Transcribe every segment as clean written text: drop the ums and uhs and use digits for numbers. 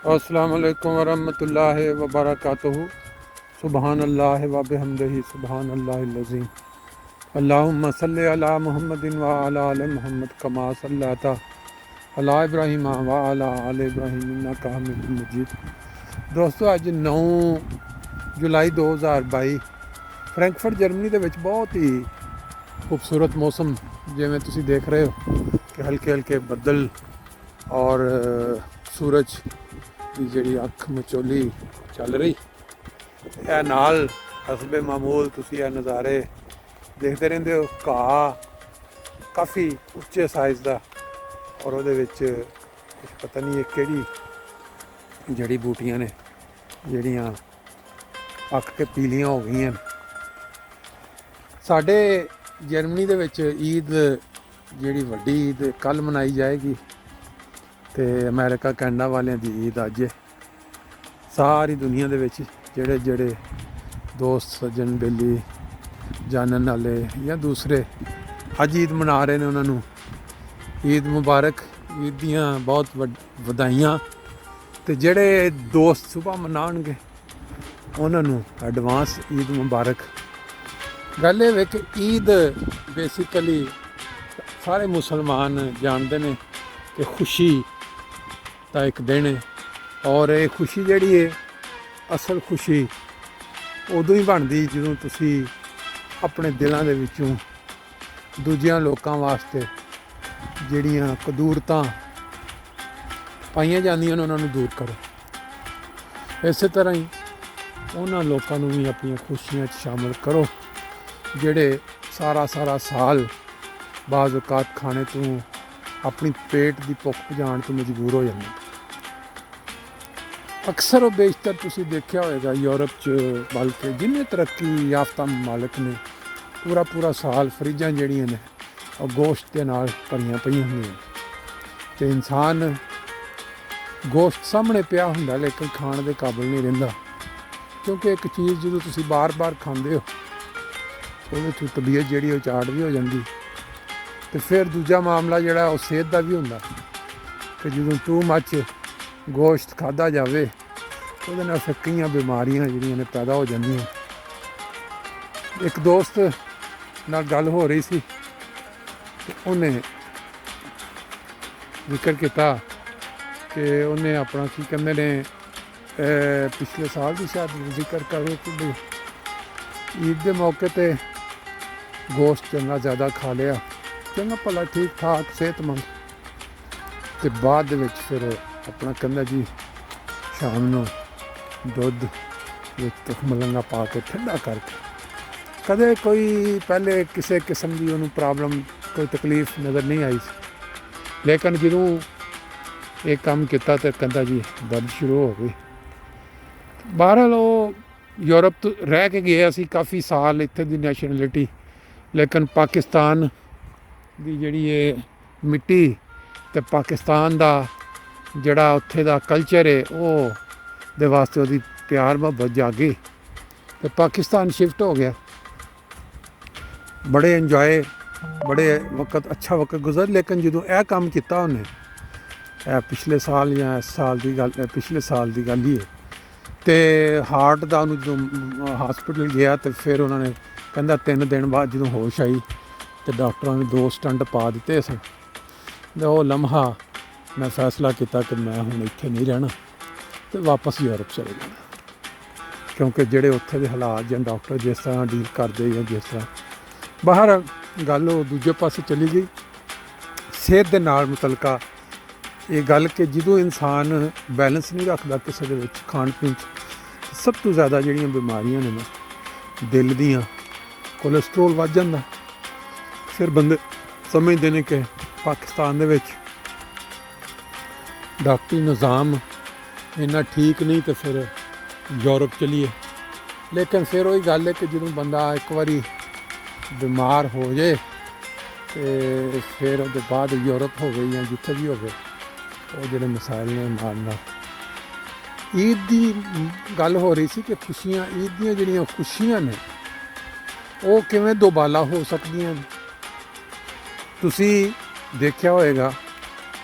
अस्सलाम वालेकुम वरहमतुल्लाहि वबरकातुहू। सुबहान अल्लाह व बिहम्दिही सुबहान अल्लाहिल अज़ीम। अल्लाहुम्मा सल्लि अला मुहम्मदिन व अला आलि मुहम्मद कमा सल्लैता अला इब्राहीम व अला आलि इब्राहीम इन्नका हमीदुम मजीद। दोस्तों, ਅੱਜ 9 ਜੁਲਾਈ 2022 ਫਰੈਂਕਫਰਟ ਜਰਮਨੀ ਦੇ ਵਿੱਚ ਬਹੁਤ ਹੀ ਖੂਬਸੂਰਤ ਮੌਸਮ, ਜਿਵੇਂ ਤੁਸੀਂ ਦੇਖ ਰਹੇ ਹੋ ਕਿ ਹਲਕੇ ਹਲਕੇ ਬੱਦਲ ਔਰ ਸੂਰਜ ਦੀ ਜਿਹੜੀ ਅੱਖ ਮਚੋਲੀ ਚੱਲ ਰਹੀ। ਇਹ ਨਾਲ ਹਸਬੇ ਮਾਮੂਲ ਤੁਸੀਂ ਇਹ ਨਜ਼ਾਰੇ ਦੇਖਦੇ ਰਹਿੰਦੇ ਹੋ। ਘਾਹ ਕਾਫੀ ਉੱਚੇ ਸਾਈਜ਼ ਦਾ, ਔਰ ਉਹਦੇ ਵਿੱਚ ਕੁਛ ਪਤਾ ਨਹੀਂ ਇਹ ਕਿਹੜੀ ਜੜੀ ਬੂਟੀਆਂ ਨੇ ਜਿਹੜੀਆਂ ਅੱਖ ਕੇ ਪੀਲੀਆਂ ਹੋ ਗਈਆਂ। ਸਾਡੇ ਜਰਮਨੀ ਦੇ ਵਿੱਚ ਈਦ, ਜਿਹੜੀ ਵੱਡੀ ਈਦ ਕੱਲ੍ਹ ਮਨਾਈ ਜਾਏਗੀ, ਅਤੇ ਅਮਰੀਕਾ ਕੈਨੇਡਾ ਵਾਲਿਆਂ ਦੀ ਈਦ ਅੱਜ ਹੈ। ਸਾਰੀ ਦੁਨੀਆ ਦੇ ਵਿੱਚ ਜਿਹੜੇ ਜਿਹੜੇ ਦੋਸਤ ਸੱਜਣ ਬੇਲੀ ਜਾਣਨ ਵਾਲੇ ਜਾਂ ਦੂਸਰੇ ਅੱਜ ਈਦ ਮਨਾ ਰਹੇ ਨੇ, ਉਹਨਾਂ ਨੂੰ ਈਦ ਮੁਬਾਰਕ, ਈਦ ਦੀਆਂ ਬਹੁਤ ਵਧਾਈਆਂ। ਅਤੇ ਜਿਹੜੇ ਦੋਸਤ ਸੁਬਾਹ ਮਨਾਉਣਗੇ ਉਹਨਾਂ ਨੂੰ ਐਡਵਾਂਸ ਈਦ ਮੁਬਾਰਕ। ਗੱਲ ਇਹ ਵਿੱਚ ਈਦ ਬੇਸਿਕਲੀ ਸਾਰੇ ਮੁਸਲਮਾਨ ਜਾਣਦੇ ਨੇ ਕਿ ਖੁਸ਼ੀ ਦਾ ਇੱਕ ਦਿਨ ਹੈ, ਔਰ ਇਹ ਖੁਸ਼ੀ ਜਿਹੜੀ ਹੈ, ਅਸਲ ਖੁਸ਼ੀ ਉਦੋਂ ਹੀ ਬਣਦੀ ਜਦੋਂ ਤੁਸੀਂ ਆਪਣੇ ਦਿਲਾਂ ਦੇ ਵਿੱਚੋਂ ਦੂਜਿਆਂ ਲੋਕਾਂ ਵਾਸਤੇ ਜਿਹੜੀਆਂ ਕਦੂਰਤਾਂ ਪਾਈਆਂ ਜਾਂਦੀਆਂ ਨੇ ਉਹਨਾਂ ਨੂੰ ਦੂਰ ਕਰੋ। ਇਸੇ ਤਰ੍ਹਾਂ ਹੀ ਉਹਨਾਂ ਲੋਕਾਂ ਨੂੰ ਵੀ ਆਪਣੀਆਂ ਖੁਸ਼ੀਆਂ 'ਚ ਸ਼ਾਮਲ ਕਰੋ ਜਿਹੜੇ ਸਾਰਾ ਸਾਲ ਬਾਜ਼ ਔਕਾਤ ਖਾਣੇ ਤੋਂ, ਆਪਣੀ ਪੇਟ ਦੀ ਭੁੱਖ ਬੁਝਾਉਣ ਤੋਂ ਮਜਬੂਰ ਹੋ ਜਾਂਦੇ। ਅਕਸਰ ਉਹ ਬੇਸ਼ਤਰ ਤੁਸੀਂ ਦੇਖਿਆ ਹੋਏਗਾ ਯੂਰਪ 'ਚ, ਬਲਕਿ ਜਿੰਨੇ ਤਰੱਕੀ ਯਾਫਤਾ ਮਮਾਲਕ ਨੇ, ਪੂਰਾ ਸਾਲ ਫਰਿੱਜਾਂ ਜਿਹੜੀਆਂ ਨੇ ਉਹ ਗੋਸ਼ਤ ਦੇ ਨਾਲ ਭਰੀਆਂ ਪਈਆਂ ਹੁੰਦੀਆਂ, ਅਤੇ ਇਨਸਾਨ ਗੋਸ਼ਤ ਸਾਹਮਣੇ ਪਿਆ ਹੁੰਦਾ ਲੇਕਿਨ ਖਾਣ ਦੇ ਕਾਬਲ ਨਹੀਂ ਰਹਿੰਦਾ। ਕਿਉਂਕਿ ਇੱਕ ਚੀਜ਼ ਜਦੋਂ ਤੁਸੀਂ ਬਾਰ ਖਾਂਦੇ ਹੋ ਉਹਦੇ 'ਚ ਤਬੀਅਤ ਜਿਹੜੀ ਉਹ ਚਾਟ ਵੀ ਹੋ ਜਾਂਦੀ, ਅਤੇ ਫਿਰ ਦੂਜਾ ਮਾਮਲਾ ਜਿਹੜਾ ਉਹ ਸਿਹਤ ਦਾ ਵੀ ਹੁੰਦਾ ਕਿ ਜਦੋਂ ਟੂ ਮੱਚ ਗੋਸ਼ਤ ਖਾਧਾ ਜਾਵੇ ਉਹਦੇ ਨਾਲ ਫਿਰ ਕਈਆਂ ਬਿਮਾਰੀਆਂ ਜਿਹੜੀਆਂ ਨੇ ਪੈਦਾ ਹੋ ਜਾਂਦੀਆਂ। ਇੱਕ ਦੋਸਤ ਨਾਲ ਗੱਲ ਹੋ ਰਹੀ ਸੀ ਅਤੇ ਉਹਨੇ ਜ਼ਿਕਰ ਕੀਤਾ ਕਿ ਉਹਨੇ ਆਪਣਾ ਕੀ ਕਹਿੰਦੇ ਨੇ ਪਿਛਲੇ ਸਾਲ ਦੀ ਸ਼ਾਇਦ ਜ਼ਿਕਰ ਕਰੇ ਕਿ ਈਦ ਦੇ ਮੌਕੇ 'ਤੇ ਗੋਸ਼ਤ ਚੰਗਾ ਜ਼ਿਆਦਾ ਖਾ ਲਿਆ, ਚੰਗਾ ਭਲਾ ਠੀਕ ਠਾਕ ਸਿਹਤਮੰਦ, ਅਤੇ ਬਾਅਦ ਦੇ ਵਿੱਚ ਫਿਰ ਆਪਣਾ ਕਹਿੰਦਾ ਜੀ ਸ਼ਾਮ ਨੂੰ ਦੁੱਧ ਵਿੱਚ ਤੁਖ ਮਲੰਗਾ ਪਾ ਕੇ ਠੰਡਾ ਕਰਕੇ। ਕਦੇ ਕੋਈ ਪਹਿਲੇ ਕਿਸੇ ਕਿਸਮ ਦੀ ਉਹਨੂੰ ਪ੍ਰੋਬਲਮ, ਕੋਈ ਤਕਲੀਫ ਨਜ਼ਰ ਨਹੀਂ ਆਈ ਸੀ, ਲੇਕਿਨ ਜਦੋਂ ਇਹ ਕੰਮ ਕੀਤਾ ਤਾਂ ਕਹਿੰਦਾ ਜੀ ਦਰਦ ਸ਼ੁਰੂ ਹੋ ਗਈ। ਬਹਰਹਾਲ ਉਹ ਯੂਰਪ ਤੋਂ ਰਹਿ ਕੇ ਗਿਆ ਸੀ ਕਾਫੀ ਸਾਲ, ਇੱਥੇ ਦੀ ਨੈਸ਼ਨੈਲਿਟੀ, ਲੇਕਿਨ ਪਾਕਿਸਤਾਨ ਦੀ ਜਿਹੜੀ ਇਹ ਮਿੱਟੀ ਅਤੇ ਪਾਕਿਸਤਾਨ ਦਾ ਜਿਹੜਾ ਉੱਥੇ ਦਾ ਕਲਚਰ ਹੈ ਉਹ ਦੇ ਵਾਸਤੇ ਉਹਦੀ ਪਿਆਰ ਮੁਹੱਬਤ ਜਾਗੀ ਅਤੇ ਪਾਕਿਸਤਾਨ ਸ਼ਿਫਟ ਹੋ ਗਿਆ। ਬੜੇ ਇੰਜੋਏ, ਬੜੇ ਅੱਛਾ ਵਕਤ ਗੁਜ਼ਰ। ਲੇਕਿਨ ਜਦੋਂ ਇਹ ਕੰਮ ਕੀਤਾ ਉਹਨੇ, ਇਹ ਪਿਛਲੇ ਸਾਲ ਜਾਂ ਇਸ ਸਾਲ ਦੀ ਗੱਲ, ਪਿਛਲੇ ਸਾਲ ਦੀ ਗੱਲ ਹੀ ਹੈ, ਅਤੇ ਹਾਰਟ ਦਾ ਉਹਨੂੰ ਜਦੋਂ ਹਾਸਪਿਟਲ ਗਿਆ ਅਤੇ ਫਿਰ ਉਹਨਾਂ ਨੇ ਕਹਿੰਦਾ 3 ਦਿਨ ਬਾਅਦ ਜਦੋਂ ਹੋਸ਼ ਆਈ ਅਤੇ ਡਾਕਟਰਾਂ ਨੇ 2 ਸਟੰਟ ਪਾ ਦਿੱਤੇ ਸਨ। ਅਤੇ ਉਹ ਲਮਹਾ ਮੈਂ ਫੈਸਲਾ ਕੀਤਾ ਕਿ ਮੈਂ ਹੁਣ ਇੱਥੇ ਨਹੀਂ ਰਹਿਣਾ ਅਤੇ ਵਾਪਸ ਯੂਰਪ ਚਲੇ ਜਾਣਾ, ਕਿਉਂਕਿ ਜਿਹੜੇ ਉੱਥੇ ਦੇ ਹਾਲਾਤ ਜਾਂ ਡਾਕਟਰ ਜਿਸ ਤਰ੍ਹਾਂ ਡੀਲ ਕਰਦੇ ਜਾਂ ਜਿਸ ਤਰ੍ਹਾਂ ਬਾਹਰ ਗੱਲ ਉਹ ਦੂਜੇ ਪਾਸੇ ਚਲੀ ਗਈ। ਸਿਹਤ ਦੇ ਨਾਲ ਮੁਤਲਕਾ ਇਹ ਗੱਲ ਕਿ ਜਦੋਂ ਇਨਸਾਨ ਬੈਲੈਂਸ ਨਹੀਂ ਰੱਖਦਾ ਕਿਸੇ ਦੇ ਵਿੱਚ ਖਾਣ ਪੀਣ 'ਚ, ਸਭ ਤੋਂ ਜ਼ਿਆਦਾ ਜਿਹੜੀਆਂ ਬਿਮਾਰੀਆਂ ਨੇ ਨਾ ਦਿਲ ਦੀਆਂ, ਕੋਲੈਸਟਰੋਲ ਵੱਧ ਜਾਂਦਾ। ਫਿਰ ਬੰਦੇ ਸਮਝਦੇ ਨੇ ਕਿ ਪਾਕਿਸਤਾਨ ਦੇ ਵਿੱਚ ਡਾਕਟਰੀ ਨਿਜ਼ਾਮ ਇੰਨਾ ਠੀਕ ਨਹੀਂ ਅਤੇ ਫਿਰ ਯੂਰਪ ਚਲੀਏ। ਲੇਕਿਨ ਫਿਰ ਉਹੀ ਗੱਲ ਹੈ ਕਿ ਜਦੋਂ ਬੰਦਾ ਇੱਕ ਵਾਰੀ ਬਿਮਾਰ ਹੋ ਜਾਏ ਅਤੇ ਫਿਰ ਉਹਦੇ ਬਾਅਦ ਯੂਰਪ ਹੋਵੇ ਜਾਂ ਜਿੱਥੇ ਵੀ ਹੋਵੇ, ਉਹ ਜਿਹੜੇ ਮਸਾਇਲ ਨੇ ਨਾਲ ਈਦ ਦੀ ਗੱਲ ਹੋ ਰਹੀ ਸੀ ਕਿ ਖੁਸ਼ੀਆਂ, ਈਦ ਦੀਆਂ ਜਿਹੜੀਆਂ ਖੁਸ਼ੀਆਂ ਨੇ ਉਹ ਕਿਵੇਂ ਦੁਬਾਲਾ ਹੋ ਸਕਦੀਆਂ ਨੇ। ਤੁਸੀਂ ਦੇਖਿਆ ਹੋਏਗਾ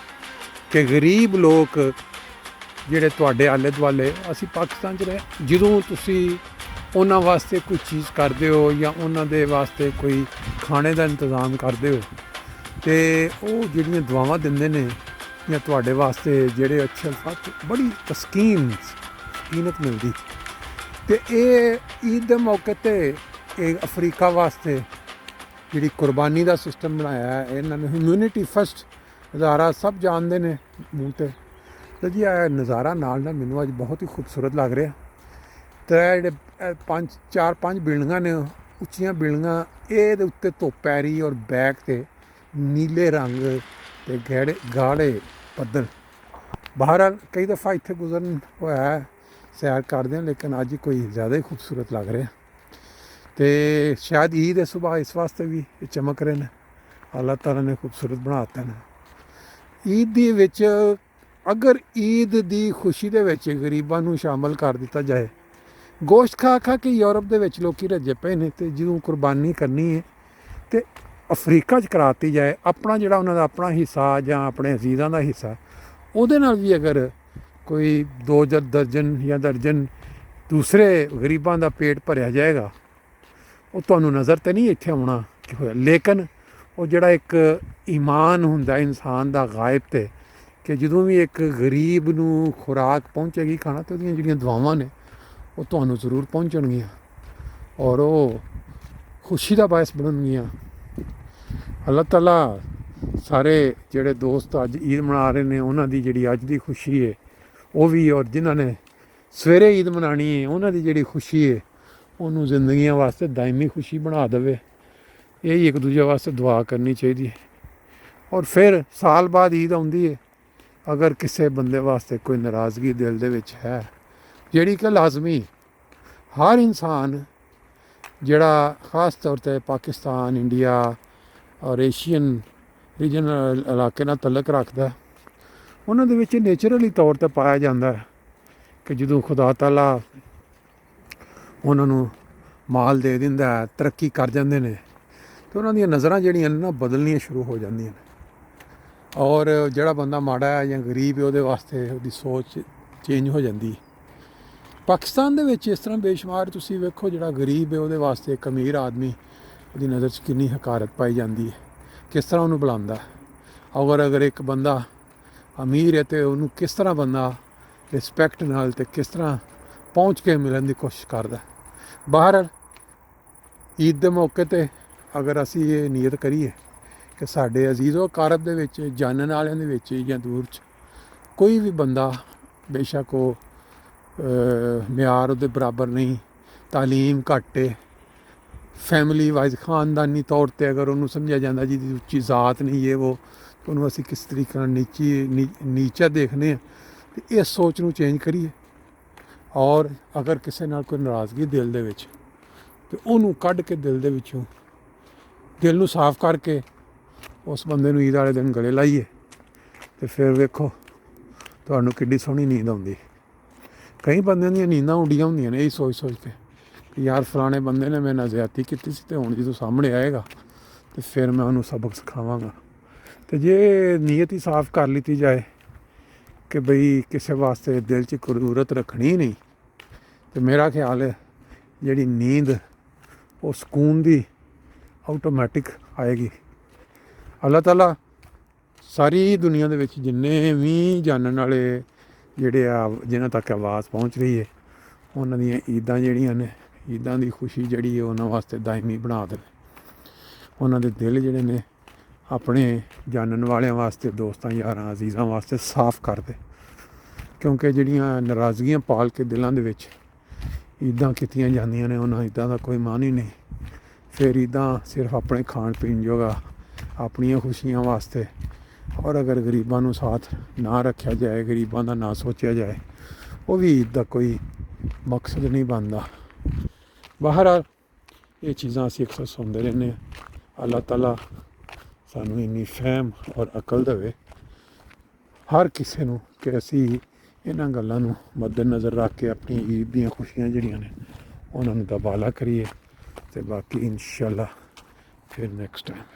ਕਿ ਗਰੀਬ ਲੋਕ ਜਿਹੜੇ ਤੁਹਾਡੇ ਆਲੇ ਦੁਆਲੇ ਅਸੀਂ ਪਾਕਿਸਤਾਨ 'ਚ ਰਹੇ ਜਦੋਂ ਤੁਸੀਂ ਉਹਨਾਂ ਵਾਸਤੇ ਕੋਈ ਚੀਜ਼ ਕਰਦੇ ਹੋ ਜਾਂ ਉਹਨਾਂ ਦੇ ਵਾਸਤੇ ਕੋਈ ਖਾਣੇ ਦਾ ਇੰਤਜ਼ਾਮ ਕਰਦੇ ਹੋ ਤੇ ਉਹ ਜਿਹੜੀਆਂ ਦੁਆਵਾਂ ਦਿੰਦੇ ਨੇ ਜਾਂ ਤੁਹਾਡੇ ਵਾਸਤੇ ਜਿਹੜੇ ਅੱਛੇ ਅਲਫਾਜ਼ ਬੜੀ ਸਕੀਨਤ ਮਿਲਦੀ ਤੇ ਇਹ ਈਦ ਦੇ ਮੌਕੇ ਤੇ ਇਹ ਅਫਰੀਕਾ ਵਾਸਤੇ ਜਿਹੜੀ ਕੁਰਬਾਨੀ ਦਾ ਸਿਸਟਮ ਬਣਾਇਆ ਹੈ ਇਹਨਾਂ ਨੇ ਹਿਊਮੈਨਿਟੀ ਫਸਟ ਨਜ਼ਾਰਾ ਸਭ ਜਾਣਦੇ ਨੇ ਮੂੰਹ ਤੇ ਜੀ ਇਹ ਨਜ਼ਾਰਾ ਨਾਲ ਮੈਨੂੰ ਅੱਜ ਬਹੁਤ ਹੀ ਖੂਬਸੂਰਤ ਲੱਗ ਰਿਹਾ ਤੇ ਜਿਹੜੇ ਚਾਰ ਪੰਜ ਬਿਲਡਿੰਗਾਂ ਨੇ ਉੱਚੀਆਂ ਬਿਲਡਿੰਗਾਂ ਇਹਦੇ ਉੱਤੇ ਧੁੱਪ ਪੈ ਰਹੀ ਔਰ ਬੈਕ ਤੇ ਨੀਲੇ ਰੰਗ ਤੇ ਗਾੜੇ ਬੱਦਲ ਬਹਰਾਲ ਕਈ ਦਫਾ ਇੱਥੇ ਗੁਜ਼ਰਨ ਹੋਇਆ ਸੈਰ ਕਰਦੇ ਹਾਂ ਲੇਕਿਨ ਅੱਜ ਕੋਈ ਜ਼ਿਆਦਾ ਹੀ ਖੂਬਸੂਰਤ ਲੱਗ ਰਿਹਾ ਤੇ ਸ਼ਾਇਦ ਈਦ ਦੇ ਸੁਬਾਹ ਇਸ ਵਾਸਤੇ ਵੀ ਇਹ ਚਮਕ ਰਹੇ ਨੇ ਅੱਲਾਹ ਤਾਲਾ ਨੇ ਖੂਬਸੂਰਤ ਬਣਾ ਦਿੱਤਾ ਨੇ ਈਦ ਦੇ ਵਿੱਚ ਅਗਰ ਈਦ ਦੀ ਖੁਸ਼ੀ ਦੇ ਵਿੱਚ ਗਰੀਬਾਂ ਨੂੰ ਸ਼ਾਮਲ ਕਰ ਦਿੱਤਾ ਜਾਏ ਗੋਸ਼ਤ ਖਾ ਕੇ ਯੂਰਪ ਦੇ ਵਿੱਚ ਲੋਕੀ ਰੱਜੇ ਪਏ ਨੇ ਤੇ ਜਦੋਂ ਕੁਰਬਾਨੀ ਕਰਨੀ ਹੈ ਤੇ ਅਫਰੀਕਾ 'ਚ ਕਰਾਤੀ ਜਾਏ ਆਪਣਾ ਜਿਹੜਾ ਉਹਨਾਂ ਦਾ ਆਪਣਾ ਹਿੱਸਾ ਜਾਂ ਆਪਣੇ ਅਜ਼ੀਜ਼ਾਂ ਦਾ ਹਿੱਸਾ ਉਹਦੇ ਨਾਲ ਵੀ ਅਗਰ ਕੋਈ 2 ਦਰਜਨ ਜਾਂ ਦਰਜਨ ਦੂਸਰੇ ਗਰੀਬਾਂ ਦਾ ਪੇਟ ਭਰਿਆ ਜਾਏਗਾ ਉਹ ਤੁਹਾਨੂੰ ਨਜ਼ਰ ਤਾਂ ਨਹੀਂ ਇੱਥੇ ਆਉਣਾ ਕਿ ਹੋਇਆ ਲੇਕਿਨ ਉਹ ਜਿਹੜਾ ਇੱਕ ਈਮਾਨ ਹੁੰਦਾ ਇਨਸਾਨ ਦਾ ਗਾਇਬ ਤੇ ਕਿ ਜਦੋਂ ਵੀ ਇੱਕ ਗਰੀਬ ਨੂੰ ਖੁਰਾਕ ਪਹੁੰਚੇਗੀ ਖਾਣਾ ਤੇ ਉਹਦੀਆਂ ਜਿਹੜੀਆਂ ਦੁਆਵਾਂ ਨੇ ਉਹ ਤੁਹਾਨੂੰ ਜ਼ਰੂਰ ਪਹੁੰਚਣਗੀਆਂ ਔਰ ਉਹ ਖੁਸ਼ੀ ਦਾ ਬਾਇਸ ਬਣਨਗੀਆਂ ਅੱਲਾਹ ਤਾਲਾ ਸਾਰੇ ਜਿਹੜੇ ਦੋਸਤ ਅੱਜ ਈਦ ਮਨਾ ਰਹੇ ਨੇ ਉਹਨਾਂ ਦੀ ਜਿਹੜੀ ਅੱਜ ਦੀ ਖੁਸ਼ੀ ਹੈ ਉਹ ਵੀ ਔਰ ਜਿਨ੍ਹਾਂ ਨੇ ਸਵੇਰੇ ਈਦ ਮਨਾਉਣੀ ਹੈ ਉਹਨਾਂ ਦੀ ਜਿਹੜੀ ਖੁਸ਼ੀ ਹੈ ਉਹਨੂੰ ਜ਼ਿੰਦਗੀਆਂ ਵਾਸਤੇ ਦਾਇਮੀ ਖੁਸ਼ੀ ਬਣਾ ਦੇਵੇ ਇਹ ਇੱਕ ਦੂਜੇ ਵਾਸਤੇ ਦੁਆ ਕਰਨੀ ਚਾਹੀਦੀ ਹੈ ਔਰ ਫਿਰ ਸਾਲ ਬਾਅਦ ਈਦ ਆਉਂਦੀ ਹੈ ਅਗਰ ਕਿਸੇ ਬੰਦੇ ਵਾਸਤੇ ਕੋਈ ਨਾਰਾਜ਼ਗੀ ਦਿਲ ਦੇ ਵਿੱਚ ਹੈ ਜਿਹੜੀ ਕਿ ਲਾਜ਼ਮੀ ਹਰ ਇਨਸਾਨ ਜਿਹੜਾ ਖਾਸ ਤੌਰ 'ਤੇ ਪਾਕਿਸਤਾਨ ਇੰਡੀਆ ਔਰ ਏਸ਼ੀਅਨ ਰੀਜਨਲ ਇਲਾਕੇ ਨਾਲ ਤਲਕ ਰੱਖਦਾ ਉਹਨਾਂ ਦੇ ਵਿੱਚ ਨੇਚਰਲੀ ਤੌਰ 'ਤੇ ਪਾਇਆ ਜਾਂਦਾ ਹੈ ਕਿ ਜਦੋਂ ਖੁਦਾ ਤਾਲਾ ਉਹਨਾਂ ਨੂੰ ਮਾਲ ਦੇ ਦਿੰਦਾ ਤਰੱਕੀ ਕਰ ਜਾਂਦੇ ਨੇ ਅਤੇ ਉਹਨਾਂ ਦੀਆਂ ਨਜ਼ਰਾਂ ਜਿਹੜੀਆਂ ਨੇ ਨਾ ਬਦਲਣੀਆਂ ਸ਼ੁਰੂ ਹੋ ਜਾਂਦੀਆਂ ਨੇ ਔਰ ਜਿਹੜਾ ਬੰਦਾ ਮਾੜਾ ਹੈ ਜਾਂ ਗਰੀਬ ਹੈ ਉਹਦੇ ਵਾਸਤੇ ਉਹਦੀ ਸੋਚ ਚੇਂਜ ਹੋ ਜਾਂਦੀ ਪਾਕਿਸਤਾਨ ਦੇ ਵਿੱਚ ਇਸ ਤਰ੍ਹਾਂ ਬੇਸ਼ੁਮਾਰ ਤੁਸੀਂ ਵੇਖੋ ਜਿਹੜਾ ਗਰੀਬ ਹੈ ਉਹਦੇ ਵਾਸਤੇ ਇੱਕ ਅਮੀਰ ਆਦਮੀ ਉਹਦੀ ਨਜ਼ਰ 'ਚ ਕਿੰਨੀ ਹਕਾਰਤ ਪਾਈ ਜਾਂਦੀ ਹੈ ਕਿਸ ਤਰ੍ਹਾਂ ਉਹਨੂੰ ਬੁਲਾਉਂਦਾ ਅਗਰ ਇੱਕ ਬੰਦਾ ਅਮੀਰ ਹੈ ਤਾਂ ਉਹਨੂੰ ਕਿਸ ਤਰ੍ਹਾਂ ਬੰਦਾ ਰਿਸਪੈਕਟ ਨਾਲ ਅਤੇ ਕਿਸ ਤਰ੍ਹਾਂ ਪਹੁੰਚ ਕੇ ਮਿਲਣ ਦੀ ਕੋਸ਼ਿਸ਼ ਕਰਦਾ ਬਾਹਰ ਈਦ ਦੇ ਮੌਕੇ 'ਤੇ ਅਗਰ ਅਸੀਂ ਇਹ ਨੀਅਤ ਕਰੀਏ ਕਿ ਸਾਡੇ ਅਜ਼ੀਜ਼ੋ ਅਕਾਰਬ ਦੇ ਵਿੱਚ ਜਾਣਨ ਵਾਲਿਆਂ ਦੇ ਵਿੱਚ ਜਾਂ ਦੂਰ 'ਚ ਕੋਈ ਵੀ ਬੰਦਾ ਬੇਸ਼ੱਕ ਉਹ ਮਿਆਰ ਉਹਦੇ ਬਰਾਬਰ ਨਹੀਂ ਤਾਲੀਮ ਘੱਟ ਹੈ ਫੈਮਿਲੀ ਵਾਈਜ਼ ਖਾਨਦਾਨੀ ਤੌਰ 'ਤੇ ਅਗਰ ਉਹਨੂੰ ਸਮਝਿਆ ਜਾਂਦਾ ਜਿਹਦੀ ਉੱਚੀ ਜ਼ਾਤ ਨਹੀਂ ਹੈ ਉਹ ਉਹਨੂੰ ਅਸੀਂ ਕਿਸ ਤਰੀਕੇ ਨਾਲ ਨੀਚਾ ਦੇਖਦੇ ਹਾਂ ਅਤੇ ਇਸ ਸੋਚ ਨੂੰ ਚੇਂਜ ਕਰੀਏ ਔਰ ਅਗਰ ਕਿਸੇ ਨਾਲ ਕੋਈ ਨਾਰਾਜ਼ਗੀ ਦਿਲ ਦੇ ਵਿੱਚ ਅਤੇ ਉਹਨੂੰ ਕੱਢ ਕੇ ਦਿਲ ਦੇ ਵਿੱਚੋਂ ਦਿਲ ਨੂੰ ਸਾਫ਼ ਕਰਕੇ ਉਸ ਬੰਦੇ ਨੂੰ ਈਦ ਵਾਲੇ ਦਿਨ ਗਲੇ ਲਾਈਏ ਅਤੇ ਫਿਰ ਵੇਖੋ ਤੁਹਾਨੂੰ ਕਿੱਡੀ ਸੋਹਣੀ ਨੀਂਦ ਆਉਂਦੀ ਕਈ ਬੰਦਿਆਂ ਦੀਆਂ ਨੀਂਦਾਂ ਉੱਡੀਆਂ ਹੁੰਦੀਆਂ ਨੇ ਇਹ ਸੋਚ ਕੇ ਕਿ ਯਾਰ ਫਲਾਣੇ ਬੰਦੇ ਨੇ ਮੇਰੇ ਨਾਲ ਜ਼ਿਆਦਤੀ ਕੀਤੀ ਸੀ ਅਤੇ ਹੁਣ ਜਦੋਂ ਸਾਹਮਣੇ ਆਏਗਾ ਅਤੇ ਫਿਰ ਮੈਂ ਉਹਨੂੰ ਸਬਕ ਸਿਖਾਵਾਂਗਾ ਅਤੇ ਜੇ ਨੀਅਤ ਹੀ ਸਾਫ਼ ਕਰ ਲਿੱਤੀ ਜਾਏ ਕਿ ਬਈ ਕਿਸੇ ਵਾਸਤੇ ਦਿਲ 'ਚ ਜ਼ਰੂਰਤ ਰੱਖਣੀ ਨਹੀਂ ਅਤੇ ਮੇਰਾ ਖਿਆਲ ਹੈ ਜਿਹੜੀ ਨੀਂਦ ਉਹ ਸਕੂਨ ਦੀ ਆਟੋਮੈਟਿਕ ਆਏਗੀ ਅੱਲਾਹ ਤਾਲਾ ਸਾਰੀ ਦੁਨੀਆ ਦੇ ਵਿੱਚ ਜਿੰਨੇ ਵੀ ਜਾਣਨ ਵਾਲੇ ਜਿਹੜੇ ਆ ਜਿਨ੍ਹਾਂ ਤੱਕ ਆਵਾਜ਼ ਪਹੁੰਚ ਰਹੀ ਹੈ ਉਹਨਾਂ ਦੀਆਂ ਈਦਾਂ ਜਿਹੜੀਆਂ ਨੇ ਈਦਾਂ ਦੀ ਖੁਸ਼ੀ ਜਿਹੜੀ ਹੈ ਉਹਨਾਂ ਵਾਸਤੇ ਦਾਇਮੀ ਬਣਾ ਦੇਵੇ ਉਹਨਾਂ ਦੇ ਦਿਲ ਜਿਹੜੇ ਨੇ ਆਪਣੇ ਜਾਣਨ ਵਾਲਿਆਂ ਵਾਸਤੇ ਦੋਸਤਾਂ ਯਾਰਾਂ ਅਜ਼ੀਜ਼ਾਂ ਵਾਸਤੇ ਸਾਫ਼ ਕਰ ਦੇ ਕਿਉਂਕਿ ਜਿਹੜੀਆਂ ਨਾਰਾਜ਼ਗੀਆਂ ਪਾਲ ਕੇ ਦਿਲਾਂ ਦੇ ਵਿੱਚ ਈਦਾਂ ਕੀਤੀਆਂ ਜਾਂਦੀਆਂ ਨੇ ਉਹਨਾਂ ਈਦਾਂ ਦਾ ਕੋਈ ਮਾਨ ਹੀ ਨਹੀਂ ਫਿਰ ਈਦਾਂ ਸਿਰਫ ਆਪਣੇ ਖਾਣ ਪੀਣ ਜੋਗਾ ਆਪਣੀਆਂ ਖੁਸ਼ੀਆਂ ਵਾਸਤੇ ਔਰ ਅਗਰ ਗਰੀਬਾਂ ਨੂੰ ਸਾਥ ਨਾ ਰੱਖਿਆ ਜਾਏ ਗਰੀਬਾਂ ਦਾ ਨਾ ਸੋਚਿਆ ਜਾਏ ਉਹ ਵੀ ਈਦ ਦਾ ਕੋਈ ਮਕਸਦ ਨਹੀਂ ਬਣਦਾ ਬਹਰਾਲ ਇਹ ਚੀਜ਼ਾਂ ਅਸੀਂ ਅਕਸਰ ਸੁਣਦੇ ਰਹਿੰਦੇ ਹਾਂ ਅੱਲਾਹ ਤਾਲਾ ਸਾਨੂੰ ਇੰਨੀ ਫਹਿਮ ਔਰ ਅਕਲ ਦੇਵੇ ਹਰ ਕਿਸੇ ਨੂੰ ਕਿ ਅਸੀਂ ਇਹਨਾਂ ਗੱਲਾਂ ਨੂੰ ਮੱਦੇਨਜ਼ਰ ਰੱਖ ਕੇ ਆਪਣੀ ਈਦ ਦੀਆਂ ਖੁਸ਼ੀਆਂ ਜਿਹੜੀਆਂ ਨੇ ਉਹਨਾਂ ਨੂੰ ਦਬਾਲਾ ਕਰੀਏ ਅਤੇ ਬਾਕੀ ਇਨਸ਼ਾ ਅੱਲਾਹ ਫਿਰ ਨੈਕਸਟ ਟਾਈਮ